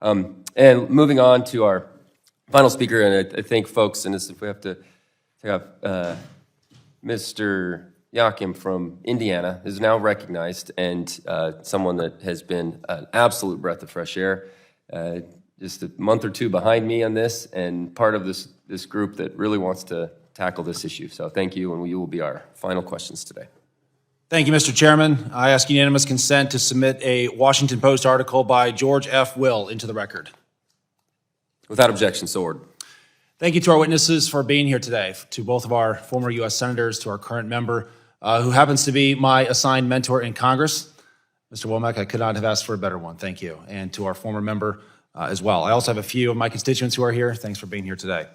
And moving on to our final speaker, and I think folks, and if we have to have Mr. Yakym from Indiana is now recognized, and someone that has been an absolute breath of fresh air, just a month or two behind me on this, and part of this group that really wants to tackle this issue. So thank you, and you will be our final questions today. Thank you, Mr. Chairman. I ask unanimous consent to submit a Washington Post article by George F. Will into the record. Without objection, so ordered. Thank you to our witnesses for being here today, to both of our former U.S. senators, to our current member, who happens to be my assigned mentor in Congress. Mr. Womack, I could not have asked for a better one. Thank you. And to our former member as well. I also have a few of my constituents who are here. Thanks for being here today.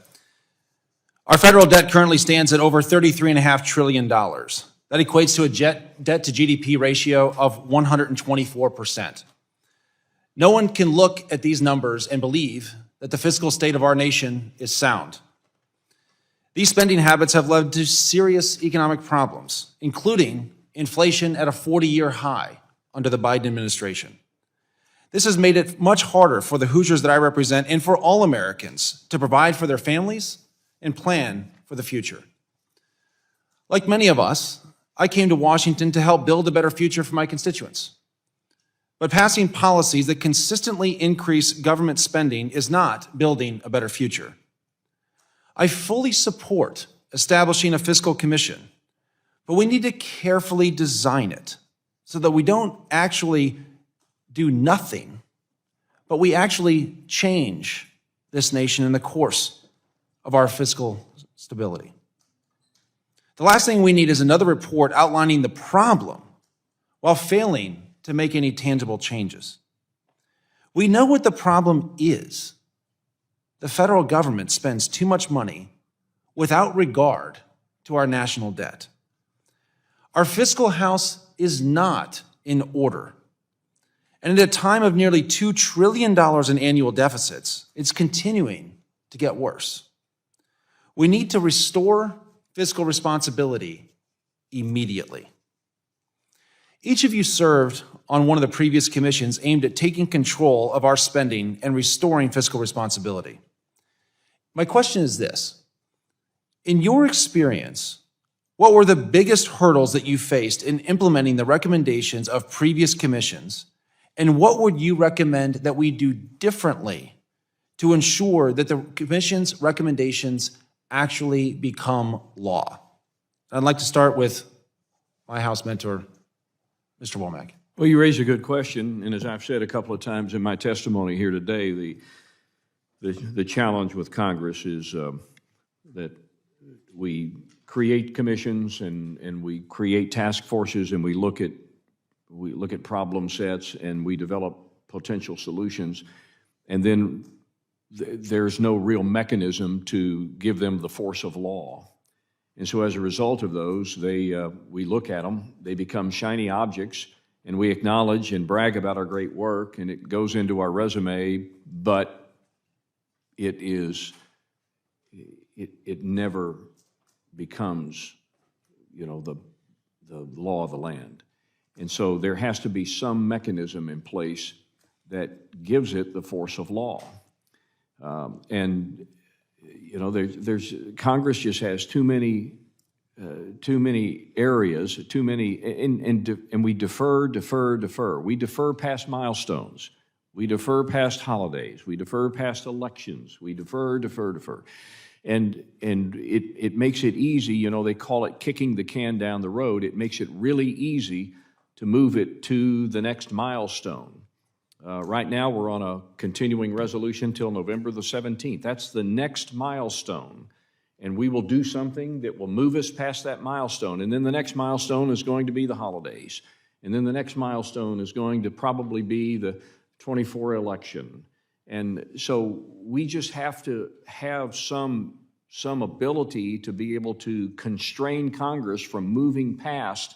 Our federal debt currently stands at over $33.5 trillion. That equates to a debt to GDP ratio of 124%. No one can look at these numbers and believe that the fiscal state of our nation is sound. These spending habits have led to serious economic problems, including inflation at a 40-year high under the Biden administration. This has made it much harder for the Hoosiers that I represent and for all Americans to provide for their families and plan for the future. Like many of us, I came to Washington to help build a better future for my constituents. But passing policies that consistently increase government spending is not building a better future. I fully support establishing a fiscal commission, but we need to carefully design it so that we don't actually do nothing, but we actually change this nation in the course of our fiscal stability. The last thing we need is another report outlining the problem while failing to make any tangible changes. We know what the problem is. The federal government spends too much money without regard to our national debt. Our fiscal house is not in order. And at a time of nearly $2 trillion in annual deficits, it's continuing to get worse. We need to restore fiscal responsibility immediately. Each of you served on one of the previous commissions aimed at taking control of our spending and restoring fiscal responsibility. My question is this: in your experience, what were the biggest hurdles that you faced in implementing the recommendations of previous commissions, and what would you recommend that we do differently to ensure that the commission's recommendations actually become law? I'd like to start with my House mentor, Mr. Womack. Well, you raise a good question, and as I've said a couple of times in my testimony here today, the challenge with Congress is that we create commissions and we create task forces and we look at problem sets and we develop potential solutions, and then there's no real mechanism to give them the force of law. And so as a result of those, we look at them, they become shiny objects, and we acknowledge and brag about our great work, and it goes into our resume, but it never becomes, the law of the land. And so there has to be some mechanism in place that gives it the force of law. Congress just has too many areas, and we defer. We defer past milestones. We defer past holidays. We defer past elections. We defer. And it makes it easy, they call it kicking the can down the road. It makes it really easy to move it to the next milestone. Right now, we're on a continuing resolution till November the 17th. That's the next milestone. And we will do something that will move us past that milestone. And then the next milestone is going to be the holidays. And then the next milestone is going to probably be the 24 election. And so we just have to have some ability to be able to constrain Congress from moving past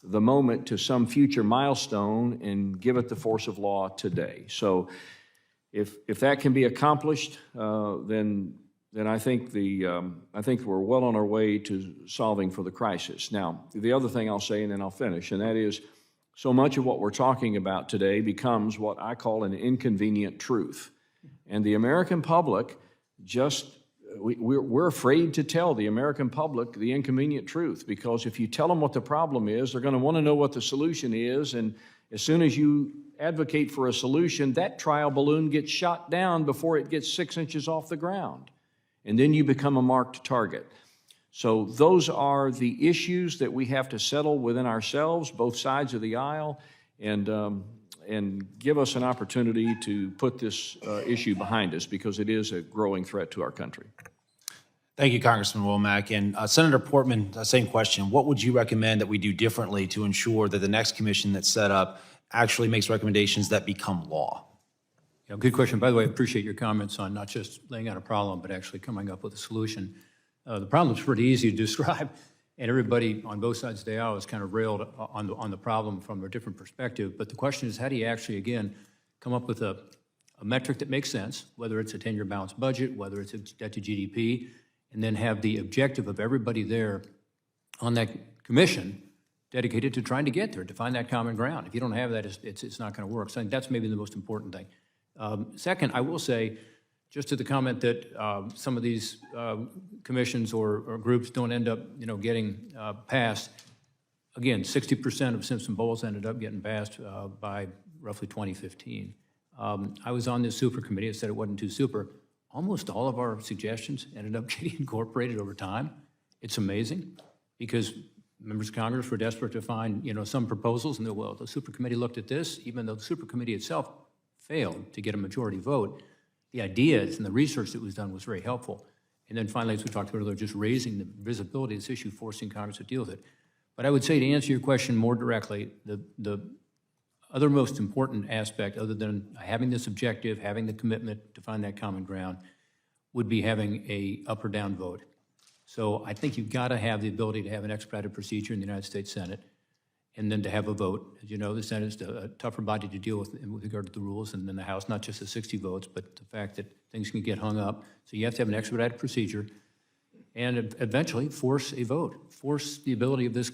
the moment to some future milestone and give it the force of law today. So if that can be accomplished, then I think we're well on our way to solving for the crisis. Now, the other thing I'll say, and then I'll finish, and that is so much of what we're talking about today becomes what I call an inconvenient truth. And the American public we're afraid to tell the American public the inconvenient truth, because if you tell them what the problem is, they're going to want to know what the solution is. And as soon as you advocate for a solution, that trial balloon gets shot down before it gets 6 inches off the ground. And then you become a marked target. So those are the issues that we have to settle within ourselves, both sides of the aisle, and give us an opportunity to put this issue behind us, because it is a growing threat to our country. Thank you, Congressman Womack. And Senator Portman, same question. What would you recommend that we do differently to ensure that the next commission that's set up actually makes recommendations that become law? Yeah, good question. By the way, I appreciate your comments on not just laying out a problem, but actually coming up with a solution. The problem is pretty easy to describe, and everybody on both sides of the aisle has kind of railed on the problem from a different perspective. But the question is, how do you actually, again, come up with a metric that makes sense, whether it's a 10-year balanced budget, whether it's a debt to GDP, and then have the objective of everybody there on that commission dedicated to trying to get there, to find that common ground. If you don't have that, it's not going to work. So I think that's maybe the most important thing. Second, I will say, just to the comment that some of these commissions or groups don't end up, getting passed. Again, 60% of Simpson Bowles ended up getting passed by roughly 2015. I was on this super committee. It said it wasn't too super. Almost all of our suggestions ended up getting incorporated over time. It's amazing, because members of Congress were desperate to find, some proposals, and well, the super committee looked at this, even though the super committee itself failed to get a majority vote. The ideas and the research that was done was very helpful. And then finally, as we talked about earlier, just raising the visibility of this issue, forcing Congress to deal with it. But I would say, to answer your question more directly, the other most important aspect, other than having this objective, having the commitment to find that common ground, would be having a up or down vote. So I think you've got to have the ability to have an expedited procedure in the United States Senate, and then to have a vote. As you know, the Senate is a tougher body to deal with regard to the rules, and then the House, not just the 60 votes, but the fact that things can get hung up. So you have to have an expedited procedure, and eventually force a vote, force the ability of this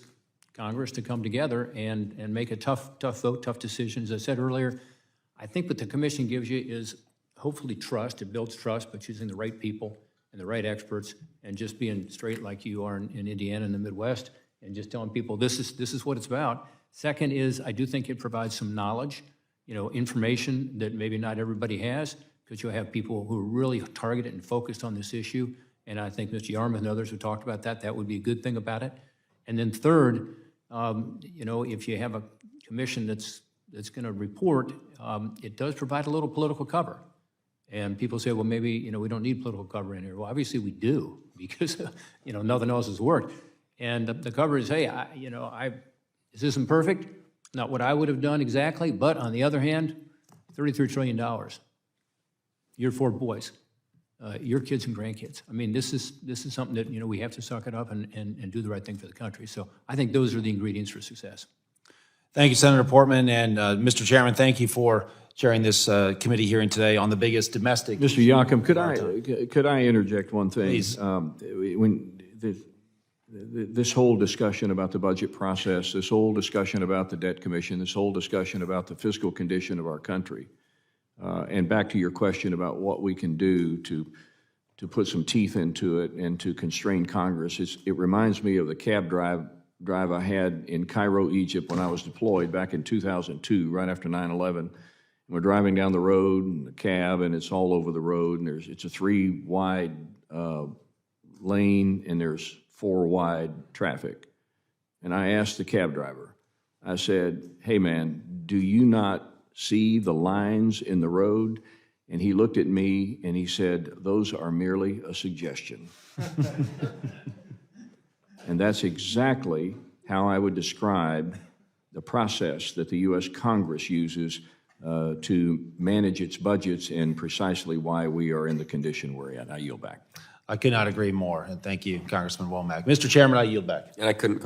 Congress to come together and make a tough vote, tough decision. As I said earlier, I think what the commission gives you is hopefully trust. It builds trust by choosing the right people and the right experts, and just being straight like you are in Indiana and the Midwest, and just telling people this is what it's about. Second is, I do think it provides some knowledge, information that maybe not everybody has, because you'll have people who are really targeted and focused on this issue. And I think Mr. Yarmouth and others have talked about that. That would be a good thing about it. And then third, if you have a commission that's going to report, it does provide a little political cover. And people say, well, maybe, we don't need political cover in here. Well, obviously we do, because, nothing else has worked. And the cover is, hey, this isn't perfect, not what I would have done exactly, but on the other hand, $33 trillion. Your 4 boys, your kids and grandkids. I mean, this is something that, we have to suck it up and do the right thing for the country. So I think those are the ingredients for success. Thank you, Senator Portman. And Mr. Chairman, thank you for chairing this committee hearing today on the biggest domestic. Mr. Yakym, could I interject one thing? Please. When this whole discussion about the budget process, this whole discussion about the debt commission, this whole discussion about the fiscal condition of our country, and back to your question about what we can do to put some teeth into it and to constrain Congress, it reminds me of the cab drive I had in Cairo, Egypt, when I was deployed back in 2002, right after 9/11. We're driving down the road in the cab, and it's all over the road, and it's a 3-wide lane, and there's 4-wide traffic. And I asked the cab driver, I said, hey man, do you not see the lines in the road? And he looked at me and he said, those are merely a suggestion. And that's exactly how I would describe the process that the U.S. Congress uses to manage its budgets, and precisely why we are in the condition we're in. I yield back. I could not agree more. And thank you, Congressman Womack. Mr. Chairman, I yield back. And I couldn't